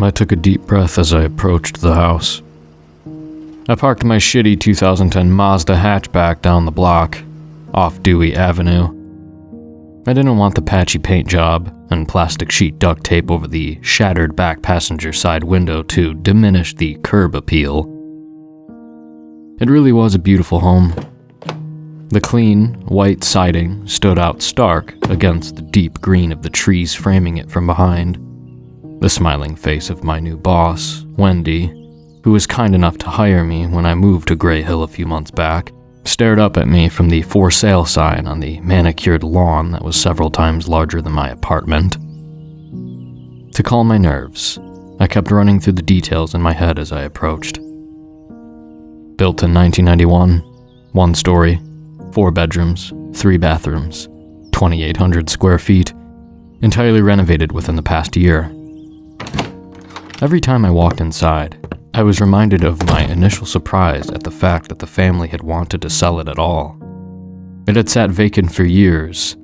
I took a deep breath as I approached the house. I parked my shitty 2010 Mazda hatchback down the block, off Dewey Avenue. I didn't want the patchy paint job and plastic sheet duct tape over the shattered back passenger side window to diminish the curb appeal. It really was a beautiful home. The clean, white siding stood out stark against the deep green of the trees framing it from behind. The smiling face of my new boss, Wendy, who was kind enough to hire me when I moved to Gray Hill a few months back, stared up at me from the for sale sign on the manicured lawn that was several times larger than my apartment. To calm my nerves, I kept running through the details in my head as I approached. Built in 1991, 1 story, 4 bedrooms, 3 bathrooms, 2,800 square feet, entirely renovated within the past year. Every time I walked inside, I was reminded of my initial surprise at the fact that the family had wanted to sell it at all. It had sat vacant for years,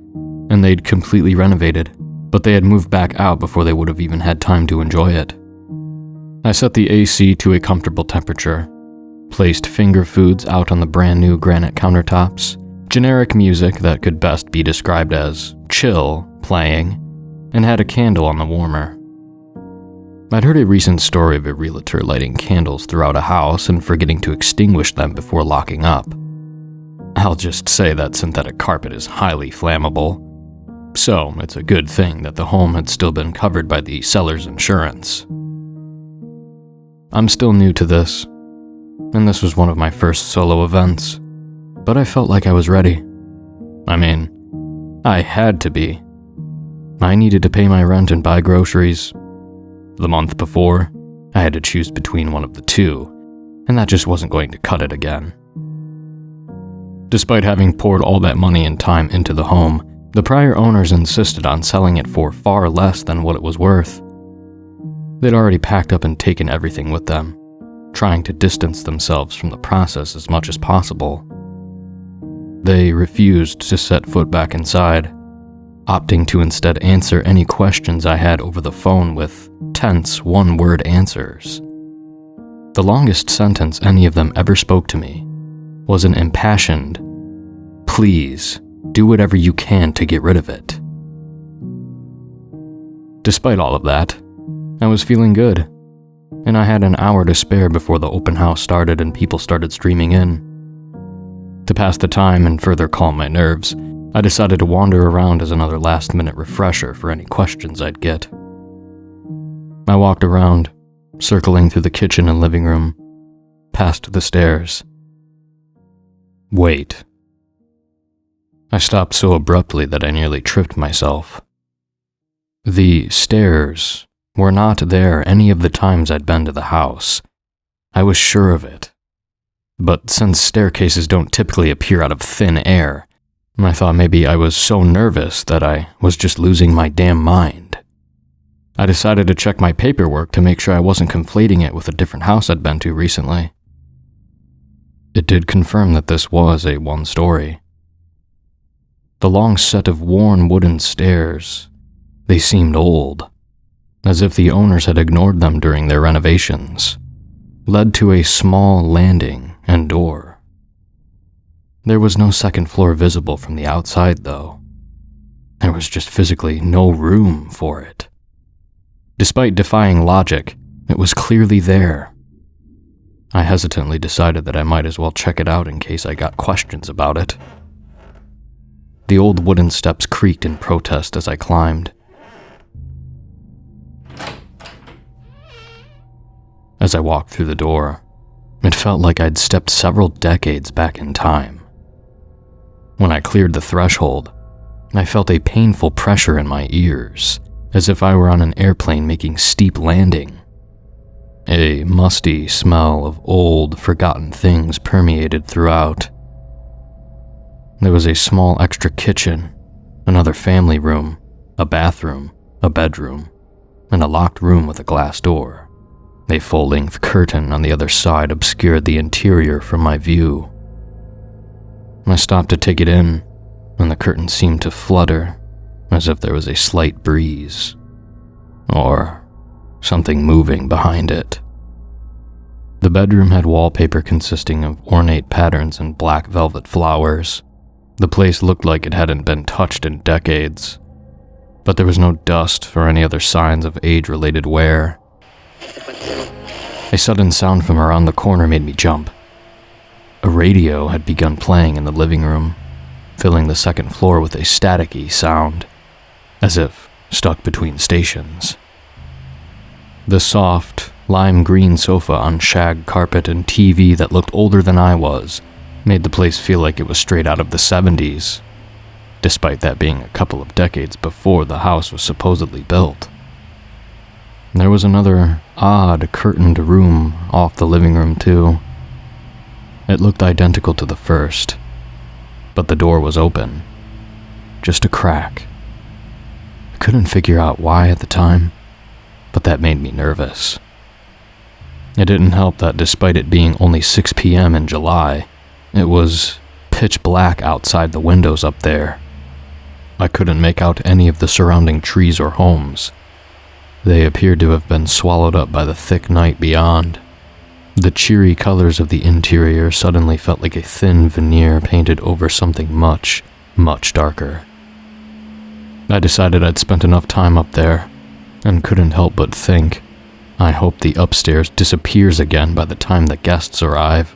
and they'd completely renovated, but they had moved back out before they would have even had time to enjoy it. I set the AC to a comfortable temperature, placed finger foods out on the brand new granite countertops, generic music that could best be described as chill playing, and had a candle on the warmer. I'd heard a recent story of a realtor lighting candles throughout a house and forgetting to extinguish them before locking up. I'll just say that synthetic carpet is highly flammable, so it's a good thing that the home had still been covered by the seller's insurance. I'm still new to this, and this was one of my first solo events, but I felt like I was ready. I mean, I had to be. I needed to pay my rent and buy groceries. The month before, I had to choose between one of the two, and that just wasn't going to cut it again. Despite having poured all that money and time into the home, the prior owners insisted on selling it for far less than what it was worth. They'd already packed up and taken everything with them, trying to distance themselves from the process as much as possible. They refused to set foot back inside, opting to instead answer any questions I had over the phone with tense one-word answers. The longest sentence any of them ever spoke to me was an impassioned, "Please, do whatever you can to get rid of it." Despite all of that, I was feeling good, and I had an hour to spare before the open house started and people started streaming in. To pass the time and further calm my nerves, I decided to wander around as another last-minute refresher for any questions I'd get. I walked around, circling through the kitchen and living room, past the stairs. Wait. I stopped so abruptly that I nearly tripped myself. The stairs were not there any of the times I'd been to the house. I was sure of it. But since staircases don't typically appear out of thin air, I thought maybe I was so nervous that I was just losing my damn mind. I decided to check my paperwork to make sure I wasn't conflating it with a different house I'd been to recently. It did confirm that this was a 1-story. The long set of worn wooden stairs, they seemed old, as if the owners had ignored them during their renovations, led to a small landing and door. There was no second floor visible from the outside, though. There was just physically no room for it. Despite defying logic, it was clearly there. I hesitantly decided that I might as well check it out in case I got questions about it. The old wooden steps creaked in protest as I climbed. As I walked through the door, it felt like I'd stepped several decades back in time. When I cleared the threshold, I felt a painful pressure in my ears, as if I were on an airplane making steep landing. A musty smell of old, forgotten things permeated throughout. There was a small extra kitchen, another family room, a bathroom, a bedroom, and a locked room with a glass door. A full-length curtain on the other side obscured the interior from my view. I stopped to take it in, and the curtain seemed to flutter, as if there was a slight breeze. Or something moving behind it. The bedroom had wallpaper consisting of ornate patterns and black velvet flowers. The place looked like it hadn't been touched in decades, but there was no dust or any other signs of age-related wear. A sudden sound from around the corner made me jump. A radio had begun playing in the living room, filling the second floor with a staticky sound, as if stuck between stations. The soft, lime green sofa on shag carpet and TV that looked older than I was made the place feel like it was straight out of the 70s, despite that being a couple of decades before the house was supposedly built. There was another odd curtained room off the living room too. It looked identical to the first, but the door was open, just a crack. I couldn't figure out why at the time, but that made me nervous. It didn't help that despite it being only 6 p.m. in July, it was pitch black outside the windows up there. I couldn't make out any of the surrounding trees or homes. They appeared to have been swallowed up by the thick night beyond. The cheery colors of the interior suddenly felt like a thin veneer painted over something much, much darker. I decided I'd spent enough time up there, and couldn't help but think, I hope the upstairs disappears again by the time the guests arrive,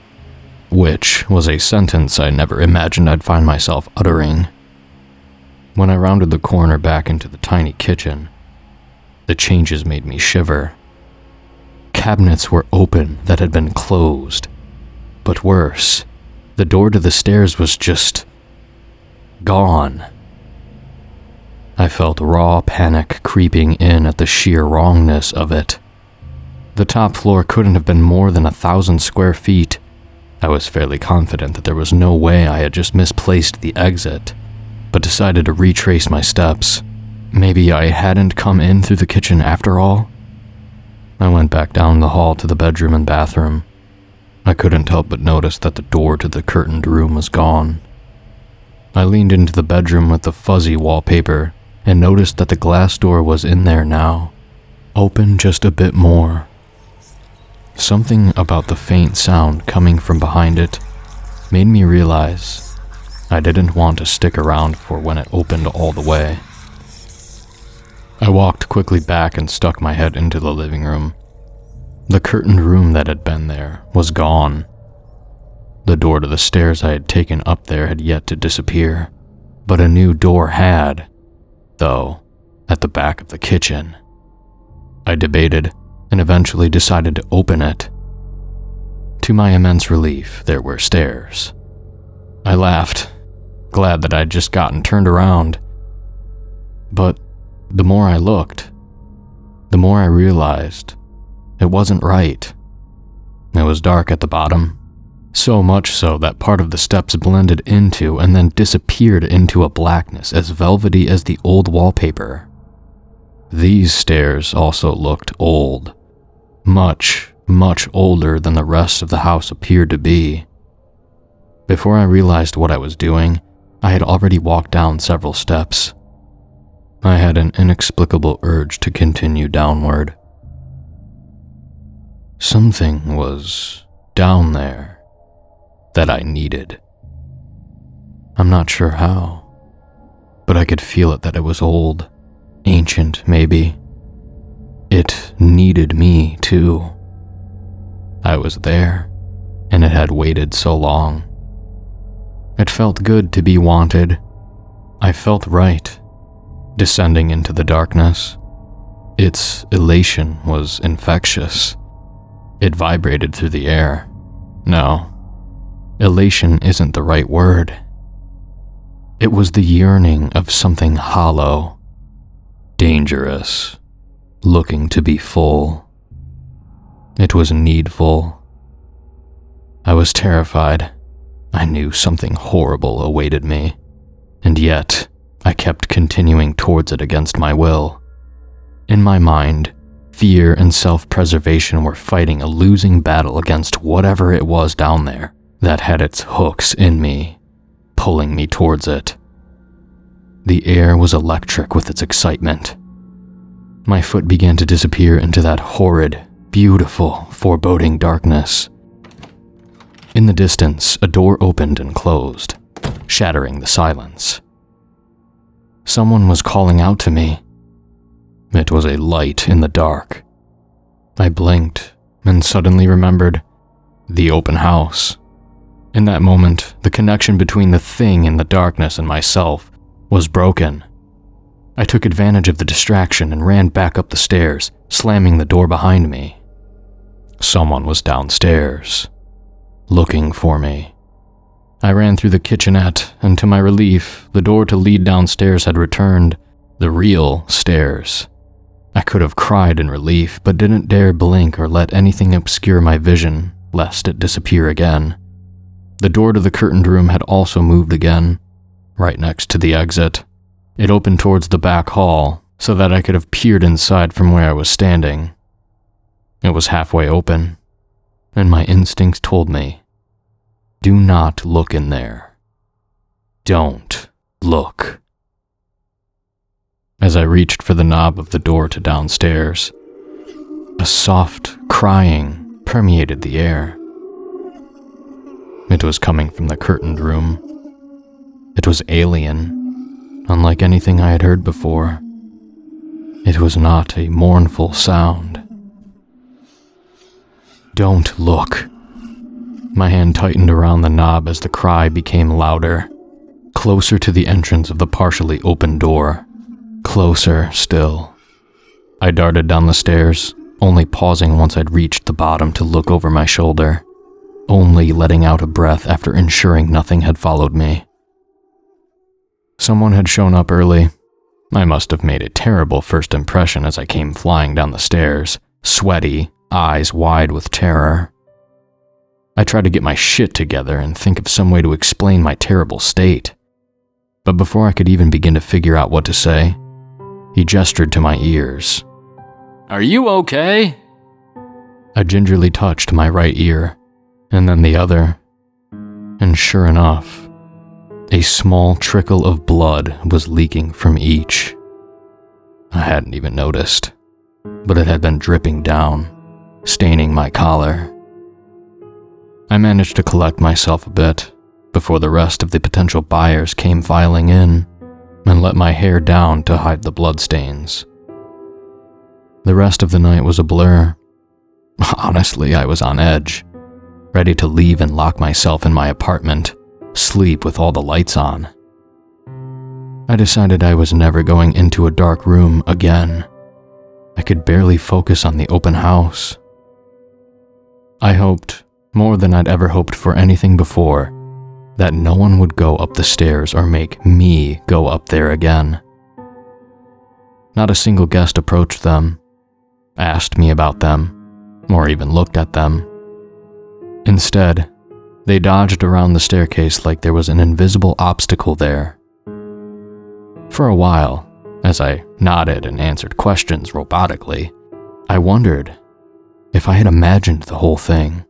which was a sentence I never imagined I'd find myself uttering. When I rounded the corner back into the tiny kitchen, the changes made me shiver. Cabinets were open that had been closed, but worse, the door to the stairs was just gone. I felt raw panic creeping in at the sheer wrongness of it. The top floor couldn't have been more than 1,000 square feet. I was fairly confident that there was no way I had just misplaced the exit, but decided to retrace my steps. Maybe I hadn't come in through the kitchen after all? I went back down the hall to the bedroom and bathroom. I couldn't help but notice that the door to the curtained room was gone. I leaned into the bedroom with the fuzzy wallpaper and noticed that the glass door was in there now, open just a bit more. Something about the faint sound coming from behind it made me realize I didn't want to stick around for when it opened all the way. I walked quickly back and stuck my head into the living room. The curtained room that had been there was gone. The door to the stairs I had taken up there had yet to disappear, but a new door had, though, at the back of the kitchen. I debated and eventually decided to open it. To my immense relief, there were stairs. I laughed, glad that I'd just gotten turned around. But the more I looked, the more I realized it wasn't right. It was dark at the bottom, so much so that part of the steps blended into and then disappeared into a blackness as velvety as the old wallpaper. These stairs also looked old, much, much older than the rest of the house appeared to be. Before I realized what I was doing, I had already walked down several steps. I had an inexplicable urge to continue downward. Something was down there that I needed. I'm not sure how, but I could feel it that it was old, ancient maybe. It needed me too. I was there, and it had waited so long. It felt good to be wanted. I felt right, descending into the darkness. Its elation was infectious. It vibrated through the air. No, elation isn't the right word. It was the yearning of something hollow, dangerous, looking to be full. It was needful. I was terrified. I knew something horrible awaited me, and yet I kept continuing towards it against my will. In my mind, fear and self-preservation were fighting a losing battle against whatever it was down there that had its hooks in me, pulling me towards it. The air was electric with its excitement. My foot began to disappear into that horrid, beautiful, foreboding darkness. In the distance, a door opened and closed, shattering the silence. Someone was calling out to me. It was a light in the dark. I blinked and suddenly remembered the open house. In that moment, the connection between the thing in the darkness and myself was broken. I took advantage of the distraction and ran back up the stairs, slamming the door behind me. Someone was downstairs, looking for me. I ran through the kitchenette, and to my relief, the door to lead downstairs had returned, the real stairs. I could have cried in relief, but didn't dare blink or let anything obscure my vision, lest it disappear again. The door to the curtained room had also moved again, right next to the exit. It opened towards the back hall, so that I could have peered inside from where I was standing. It was halfway open, and my instincts told me, do not look in there. Don't look. As I reached for the knob of the door to downstairs, a soft crying permeated the air. It was coming from the curtained room. It was alien, unlike anything I had heard before. It was not a mournful sound. Don't look. My hand tightened around the knob as the cry became louder, closer to the entrance of the partially open door. Closer still. I darted down the stairs, only pausing once I'd reached the bottom to look over my shoulder, only letting out a breath after ensuring nothing had followed me. Someone had shown up early. I must have made a terrible first impression as I came flying down the stairs, sweaty, eyes wide with terror. I tried to get my shit together and think of some way to explain my terrible state. But before I could even begin to figure out what to say, he gestured to my ears. "Are you okay?" I gingerly touched my right ear, and then the other, and sure enough, a small trickle of blood was leaking from each. I hadn't even noticed, but it had been dripping down, staining my collar. I managed to collect myself a bit before the rest of the potential buyers came filing in and let my hair down to hide the bloodstains. The rest of the night was a blur. Honestly, I was on edge, ready to leave and lock myself in my apartment, sleep with all the lights on. I decided I was never going into a dark room again. I could barely focus on the open house. I hoped, more than I'd ever hoped for anything before, that no one would go up the stairs or make me go up there again. Not a single guest approached them, asked me about them, or even looked at them. Instead, they dodged around the staircase like there was an invisible obstacle there. For a while, as I nodded and answered questions robotically, I wondered if I had imagined the whole thing.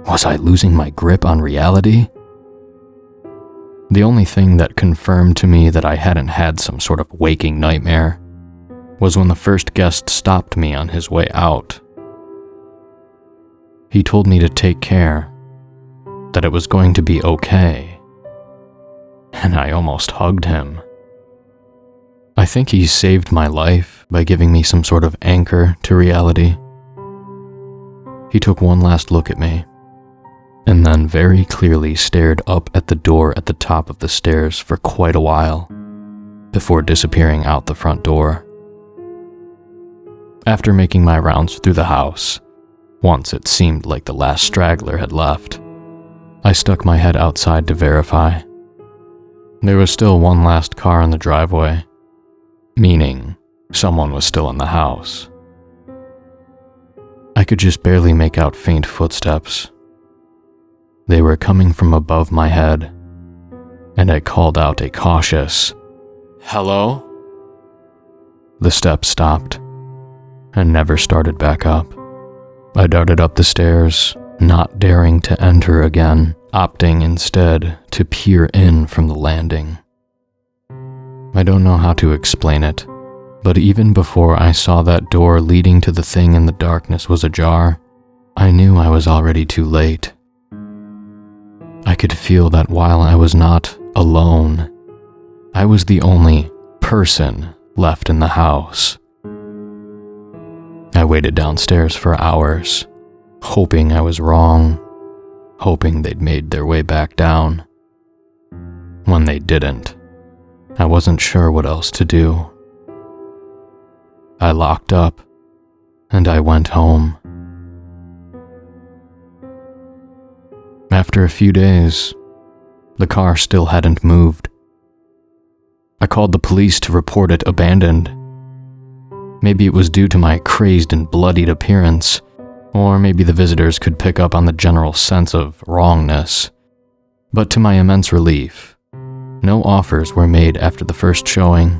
Was I losing my grip on reality? The only thing that confirmed to me that I hadn't had some sort of waking nightmare was when the first guest stopped me on his way out. He told me to take care, that it was going to be okay, and I almost hugged him. I think he saved my life by giving me some sort of anchor to reality. He took one last look at me, and then very clearly stared up at the door at the top of the stairs for quite a while, before disappearing out the front door. After making my rounds through the house, once it seemed like the last straggler had left, I stuck my head outside to verify. There was still one last car in the driveway, meaning someone was still in the house. I could just barely make out faint footsteps. They were coming from above my head, and I called out a cautious, "Hello?" The steps stopped, and never started back up. I darted up the stairs, not daring to enter again, opting instead to peer in from the landing. I don't know how to explain it, But even before I saw that door leading to the thing in the darkness was ajar, I knew I was already too late. I could feel that while I was not alone, I was the only person left in the house. I waited downstairs for hours, hoping I was wrong, hoping they'd made their way back down. When they didn't, I wasn't sure what else to do. I locked up, and I went home. After a few days, the car still hadn't moved. I called the police to report it abandoned. Maybe it was due to my crazed and bloodied appearance, or maybe the visitors could pick up on the general sense of wrongness. But to my immense relief, no offers were made after the first showing.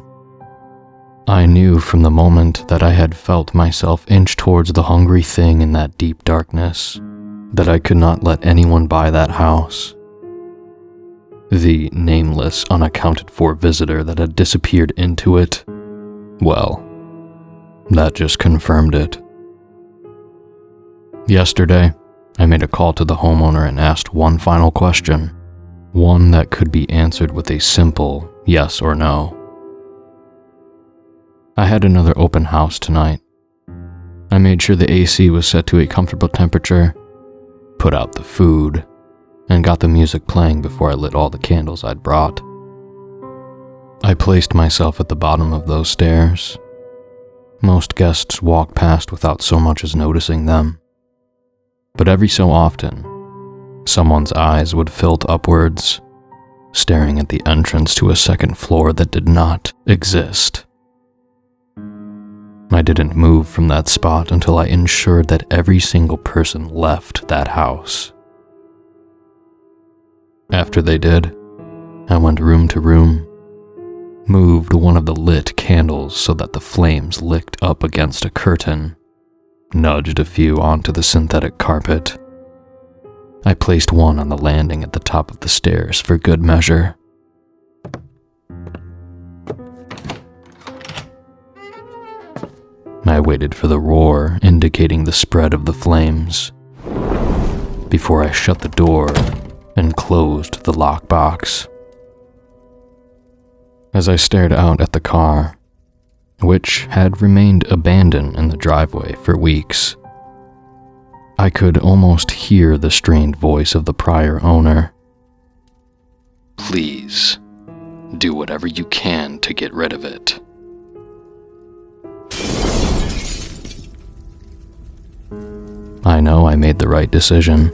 I knew from the moment that I had felt myself inch towards the hungry thing in that deep darkness that I could not let anyone buy that house. The nameless, unaccounted-for visitor that had disappeared into it, well, that just confirmed it. Yesterday, I made a call to the homeowner and asked one final question, one that could be answered with a simple yes or no. I had another open house tonight. I made sure the AC was set to a comfortable temperature, put out the food, and got the music playing before I lit all the candles I'd brought. I placed myself at the bottom of those stairs. Most guests walk past without so much as noticing them. But every so often, someone's eyes would tilt upwards, staring at the entrance to a second floor that did not exist. I didn't move from that spot until I ensured that every single person left that house. After they did, I went room to room, moved one of the lit candles so that the flames licked up against a curtain, nudged a few onto the synthetic carpet. I placed one on the landing at the top of the stairs for good measure. I waited for the roar indicating the spread of the flames before I shut the door and closed the lockbox. As I stared out at the car, which had remained abandoned in the driveway for weeks, I could almost hear the strained voice of the prior owner. "Please, do whatever you can to get rid of it." I know I made the right decision.